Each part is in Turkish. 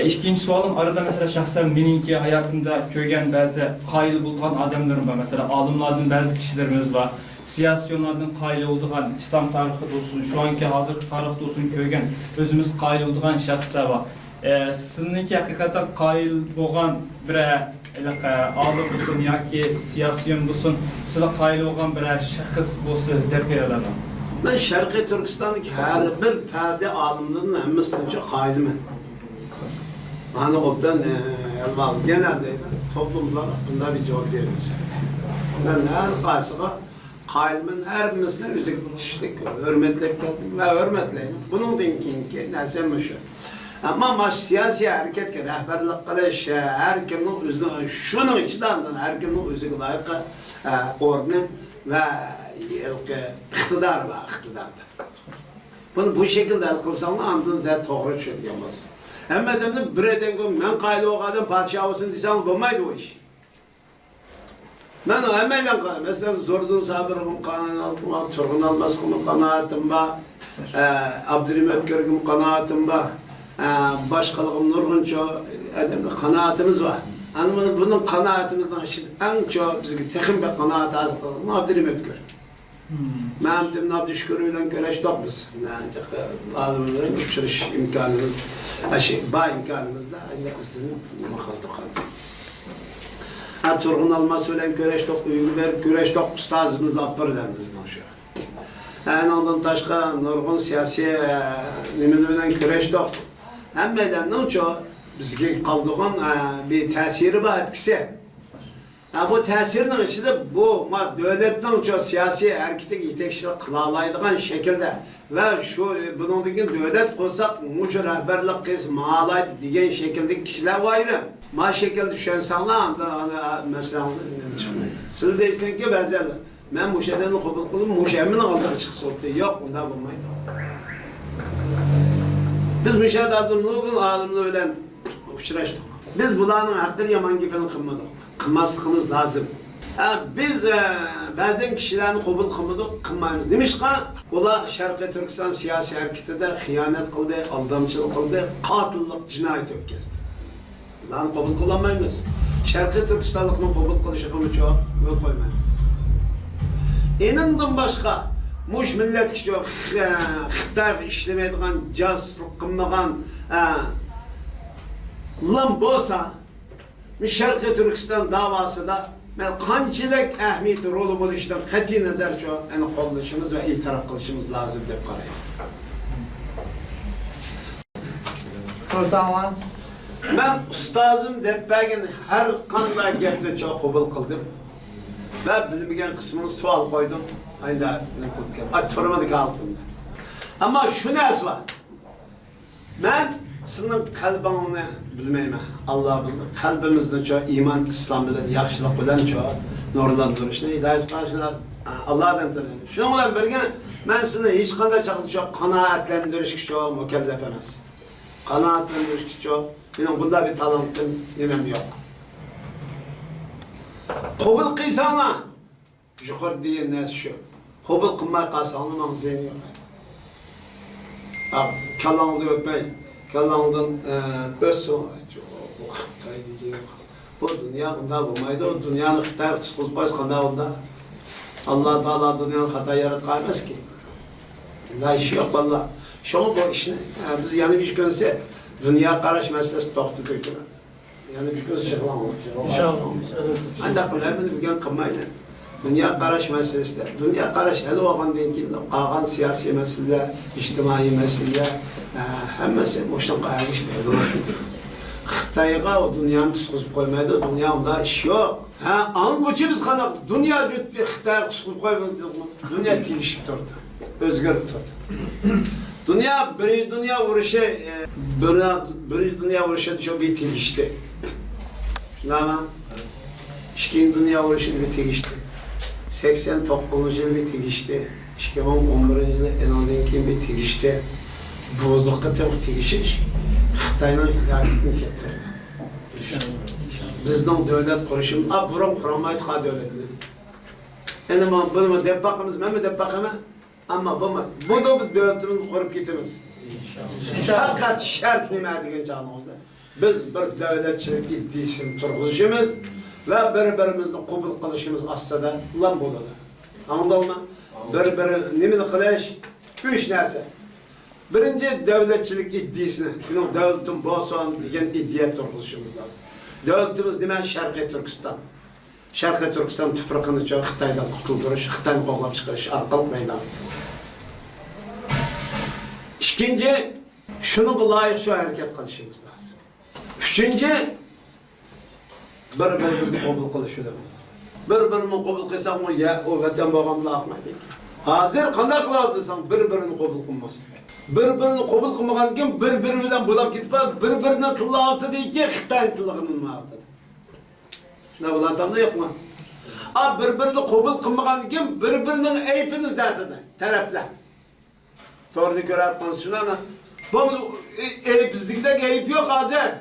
İkinci sualım arada mesela şahsen menimki hayatımda köygen bazı kayılı bulgan adamlarım var. Mesela alımlardan bazı kişilerimiz var. Siyasiyonlardan kayılı olduğun İslam tarihi olsun, şu anki hazır tarihte olsun köygen özümüz kayılı olduğun şahslar var. Sizinki hakikaten kayılı olan bir alıp olsun ya ki siyasiyon olsun, size kayılı olan bir şahıs olsun derkeyeler var. Ben Şarkı Türkistan'daki her bir perde alımlarının hemmesini çok kayılımın. Hani obdan elbal genelde toplumlar bunda bir cevap vermez. Ben her karşıga kayılımın her birisine üzük kişilik, hürmetlek geldim ve hürmetleyim. Bunun dinkinki nesem şu. Ama siyasi hareket ki rehberlik kılış, her kimin üzüğü, şunun içinden her kimin üzüğü layık ornu ve iktidar var, iktidarda. Bunu bu şekilde el kılsanlar andın zaten doğru söyleyemez. Hem de bir eden gün ben kaydı o kadın padişah olsun desem bulmaydı o iş. Ben o hemen kaydı. Mesela Zordun Sabır'ın kanaatim var, Turgun Albaskı'nın kanaatim var, Abdülhamid Ötkör'ün kanaatim var, başkalıqım Nurgunço adamın kanaatimiz var. Anladın bunun kanaatimizden en çok bizge texim bir kanaat az kılın Abdülhamid Ötkör. Mehmet'in Abdüşkürü'yle köleştik biz. Ancak alımların uçuruş imkanımız, bağ imkanımız da aynı kıldık. Turgun Alması'yla köleştik, Uyguber köleştik, ustazımızla apırlarımızdan şu. Yani ondan taşka Nurgun siyasi nimelerle köleştik. Hem de çok bizge kaldığın bir tesiri var, etkisi. Bu təsirin içinde bu devletten çok siyasi harekete yetekçilik kılalaydıgan şekilde ve şu bunun devlet koysak muş rehberlik kısmı mağalay diyen şekilde kişiler var. Ma şekilde düşen insanlar mesela siz de isteyin ki benzer. Ben muş edemini kabul kıldım, muş emin aldığı çıksa ortaya yok bunda bulmayın. Biz müşahedadın alımlı bilen uçraştık. Biz bulanın hakkını yaman gibi kılmadık. Kılmazlığımız lazım. Biz bazen kişilerini kabul kılmadık, kılmayız. Demiş ki, ola Şarkı Türkistan siyasi hareketi de hıyanet kıldı, aldamcılık kıldı, katillik, cinayet ötkazdı. Lan kabul kılamayız. Şarkı Türkistanlık'ın kabul kılışını çok yol koymayız. Enindin başka, muş millet kişi yok, Xitay işlemeydiğin, caz kılmayan, lan bolsa, Şarkı Türkistan davası da kançılık ehmiyeti rolü buluştan kati nazar çok kollaşımız ve itiraf kılışımız lazım deyip karayım. Sorsam Ben ustazım deyip belki her kanda gepte çok kabul kıldım. Ve bilmeyen kısmını sual koydum. Aynı soramadık altında. Ama şu nes var. Ben senin kalbini bilmeyim. Allah bilir. Kalbimizden çok iman, İslam bilen, yaxşılık bilen çok nurlandırışını, hidayet karşına Allah'tan tanıyorum. Şununla birlikte ben seni hiç kadar çok kanaatlendiriş çok mükellef emez. Kanaatlendiriş çok, benim bunda bir talantım, demem yok. Kabul kıysana, yukarı diye ne şu. Kabul kılmaya kalsa anlamam zeyni yok. Kalanlığı öpmeyin. Kalandan öz sonra bu dünya bunda bulmaydı. O dünyanın Xitay kutbaz kanda onda. Allah Teala dünyanın hata yaratmaz ki. Bunda işi yok valla. Şunu bu işini biz yani bir şey görse dünya karış meselesi toktu köküne. Yani bir şey görse şıklanmalı. İnşallah. Ancak kulağımız bugün kılmayla. Dünya karış meselesi de. Dünya karış hele o an değil kalan siyasi meseleler, içtimai meseleler, hem mesele boştan kaymış bir yolu gidiyor. Xitay'a o dünyanın tutup koymaydı, dünya onda iş yok. Anguçu biz kanak, dünya cüttü Xitay'a tutup koymadı, dünya tilişip durdu, özgür durdu. Birinci dünya vuruşu çok bir tilişti. Şuna ama, ikinci dünya vuruşu bir tilişti. 89. yıl bir tilişti. 2011. yılda en bir tilişti. Bu dakikada tilişiş, Xitay'ın hükümetini getirdi. Bizden devlet kuruşum, buram kuramaydı ha devletleri. Yani bunu depakımız, ben mi depakımı? Ama bu da biz devletimizi kurup gitimiz. Fakat şart neydi canımızda? biz bir devletçilik iddiasini turg'izishimiz ve bir-birimizni qabul qilishimiz aslida lan bo'ladi. Anladingmi? Bir-biri nimani qilish? 3 narsa. Birinchi devletçilik iddiasini, shuni davlatim bo'lsin degan iddia turg'izishimiz lozim. Davlatimiz nima? Sharqiy Turkiston. Sharqiy Turkiston tuprog'ini Xitoydan qutuldirish, Xitoyni qo'g'lab chiqarish orqali maydon. İkinci, şunu layık şu hareket qilishimiz lazım. Üçüncü, bir-birimizni qabul qilishimiz. Bir-birini qabul qilsak, o vatan bo'lganini aqmaydi. Hozir qanday qiladi desang, bir-birini qabul qilmasdi. Bir-birini qabul qilmagan kim bir-biri bilan bo'lib ketib, bir-birini tillavti deyki, Xitoy tilligini ma'qul. Shuna bo'ladimi yo'qmi? Bir-birini qabul qilmagan kim bir-birining aybini izlatadi, taraflar. Doğru görüyorsunuz şuna ama bu bizlikte ayıp yok hazır.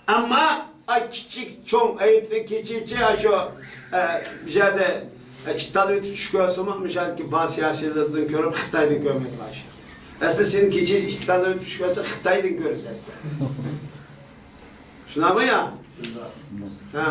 Ama küçük, çok ayıptı, küçük şu bize İtalya çıkıyorsa mı mesela ki bazı siyasilerden görüp Xitay'dan görmeye başlıyor. Aslında senin küçük İtalya çıkıyorsa Xitay'dan görürsen. Şuna mı ya? Ha.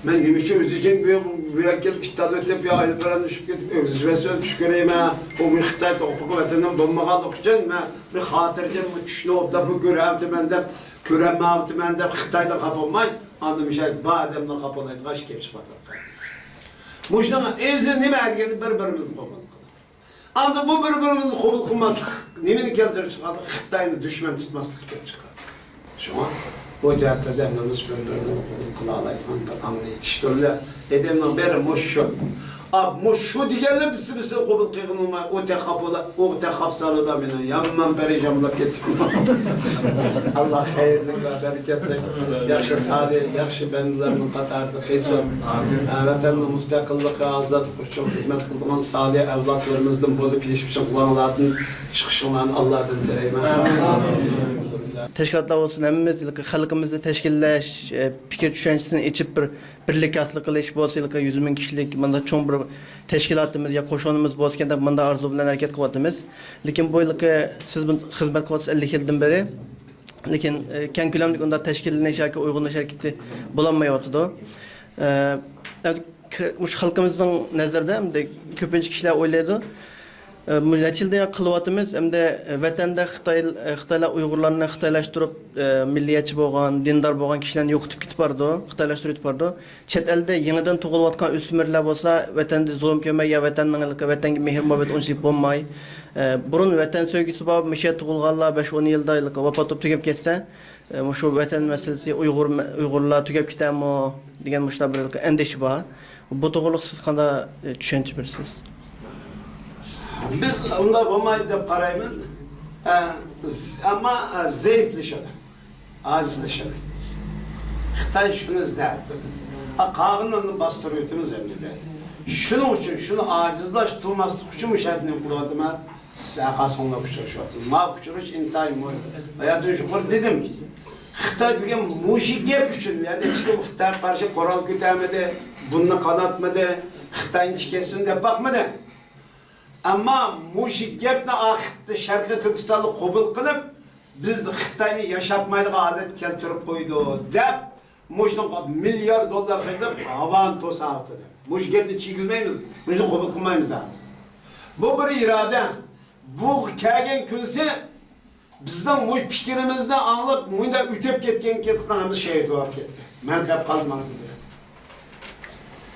Ben demiştim üzecek bir hareket İtalya tep ya ayrı falan düşüp gidip özüvesine düşküreyim ha. O Xitay topluluğu vataninden bulmakalık için bir hatırcım düşünü da bu görevdi bende görevmevdi bende Xitay'da kapılmay. Anladım şey bu adamla kapılaydı kaç kep çıkmadı. Muşlama evzir nime ergeni birbirimizin kopalım. Anladım bu birbirimizin kopal kılmazlık. Nimenin keltiri çıkardı Xitay'ın düşman tutmazlık çıkardı. Şu an bu cihazda dememiz birbirini kılalaydı. Anla yetiştirirler. Edemden beri muşşu. Muşşu diyenler bizi kopal kıyılmıyor. O te kapsalı da beni. Yanmam perişanlık ettim. Allah hayırlı ve bereketli. Yakşı salih, yakşı bendilerinin katardı. Kıysun. Vatanın müstakillik, azadlık için hizmet kıldıman salih evlatlarımızdan bolup geçmişin kullanılarının çıkışından Allah'tan dileyim. Teşkilatlar olsun, hemimiz halkımızı teşkilleş, fikir düşüncesini içip birlik aslı kılış bolsa 100 bin kişilik manda çoğun bir teşkilatımız ya koşonumuz bolsa manda arzu bilen hareket kıvatımız. Lekin bu yılki siz bu hizmet kıvatı 50 yıldan beri. Lekin ken külemlik onda teşkiline şarkı uygunluş hareketi bulanmayotudu. Halkımızın nazarda köpüncü kişiler oylaydı. Neçilde kılvatımız hem de vatanda Xitaylar Uygurlarını Xitaylaştırıp milliyetçi boğan, dindar boğan kişilerini yokutup gitip bardı, Xitaylaştırıp bardı. Çet elde yeniden tuğulvatkan üsmürler olsa vatanda zulüm kömey ya vatan mehir muhabbet onşip olmay. Burun vatan sevgisi bağ mişet tuğulğalla 5-10 yılda vapatıp tükep geçse şu vatan meselesi Uygurlar tükep gitem o diyen muşlar bir endeşi bağ. Bu tuğuluk siz kanda düşünce birsiz. Biz onda olmayı da karayımız ama zayıflaşadı, azizleşadı. Xitay şunu izlerdi. Kağınla bastırıyordunuz emride. Şunun için, şunu acizlaştırmaslık için müşahedini kuladıma sakasınla kuşuşuyordum. Ma kuşuruş intihayım o. Hayatın şükür dedim ki Xitay degan muşi gep üçün yani hiç kim Xitay karşı koral kütemedi, bunu kanatmadı, Xitay'ın çikesin de bakmadı. Ama muşi gepni ahitdi Şarkı Türkistan'ı kabul kılıp biz de Xitay'ını yaşatmaydık adet keltirip koydu dep muşun milyar dolar kıydıp havan tosa attı. Muş gepni çiğizmeyimiz, muşun kabul kılmayımız da. Bu bir irade. Bu kâgen künsi bizden muş fikirimizde anlık muyda ütep ketken ketkilerimiz şehit olarak gitti. Ben hep kaldım aslında.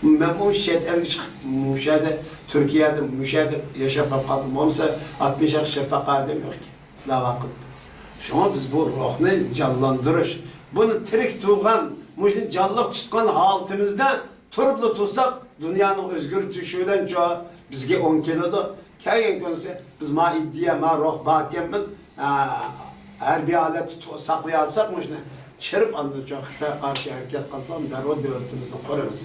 Ben o şehitleri çıkıp müşahede Türkiye'de müşahede yaşapıp kaldım. Olmasa 60 yaş şefak adem yok ki. La vakit. Şu an biz bu ruhunu canlandırış. Bunu tirik tuğan, müşahede canlılık tutkan haltimizde turuplu tutsak dünyanın özgür tüşüyle çoğu bizge 10 kiloda kâgen könse biz ma iddiye ma ruh bakiyemiz her bir alet saklayalsak müşahede çırp andı çoğu karşı hareket kalpam der o devletimizden korumuz.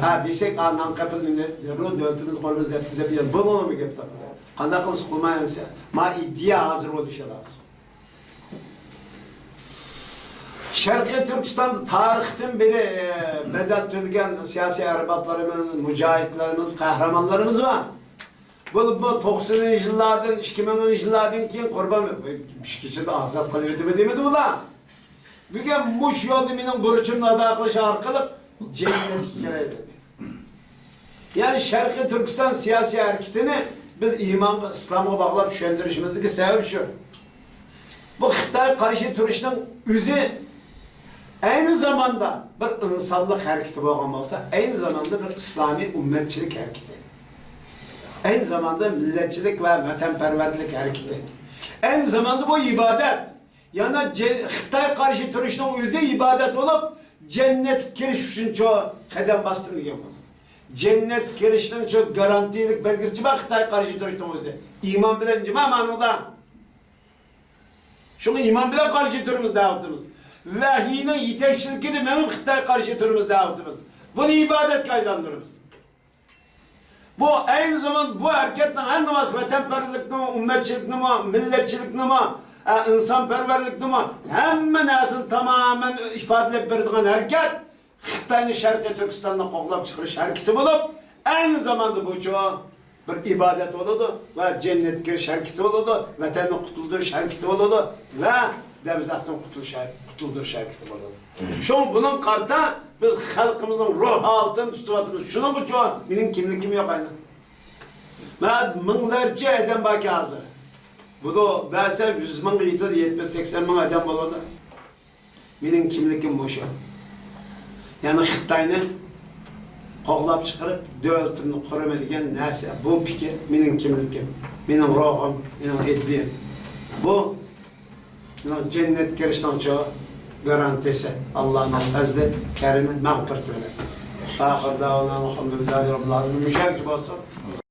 Ha desek anan kapılını ruh devletimiz korumuz dertinde bir yer. Bu mu gibi tabi? Kanda kılıç kulmayamsa ma iddiye hazır oluşa lazım. Şarkı Türkistan'da tarihten beri bedel tülgen siyasi erbaplarımız, mücahitlerimiz, kahramanlarımız var. Bu 90'lı yıllardan, 2000'li yıllardan keyin Qurban kişide azat qilib etib demedi ular. Degan mush yo'lda mening burchimni ado qilish orqali jannatga kiray dedi. Yani Sharqiy Turkiston siyosiy hareketini biz iman ve İslam'a bağlab tushuntirishimizdagi sebep şu. Bu Xitoy qarshi turishning o'zi aynı zamanda bir insonlik hareketi bo'lgan bo'lsa, aynı zamanda bir İslami ummetçilik hareketi. Aynı zamanda milletçilik ve vatanperverlik hareketi. Aynı zamanda bu ibadet. Yani Xitoy qarshi turishning o'zi ibadet olup cennet kirish uchun çoğu qadam bastım degan bo'ladi. Cennet kirishning çok garantilik belgisi bak Xitoy qarshi turishning o'zi. İman bilan nima ma'noda? Şunu iman bilan qarshi turimiz davetimiz. Vahiyning yetakchiligida men Xitoy qarshi turimiz davetimiz. Bunu ibadetga aylandırırız. Bu aynı zamanda bu hareketle her namaz vatanperverlik nima, ummetçilik nima, milletçilik nima, insanperverlik nima, hemen aslında tamamen ifadelep berdiğin hareket Xitoyni Sharqiy Turkistonda qo'g'lab chiqarish hareketi bulup aynı zamanda bu çoğu bir ibadet oldu ve cennetga kirish hareketi oldu, vatanni qutuldirish hareketi oldu ve devzatdan qutuldirish hareketi oldu. Şu bunun qarta biz xalqimizning ruh holatini tutyapmiz. Shuning uchun mening kimligim yo'q aynan. Men minglarcha odam bor hozir. Bu da belki 100 ming yetadi, 70-80 ming odam bo'ladi. Mening kimligim o'sha. Yani Xitoyni qo'g'lab chiqarib davlatimni quraman degan narsa, bu fikr mening kimligim, mening ruhim, mening iddiam. Bu mening jannatga kirishning garantisi. Allah'ın fazlı, kerimi, mağfiret verir. Ahir davana elhamdülillahi rabbil alemin. Müşakir olsun.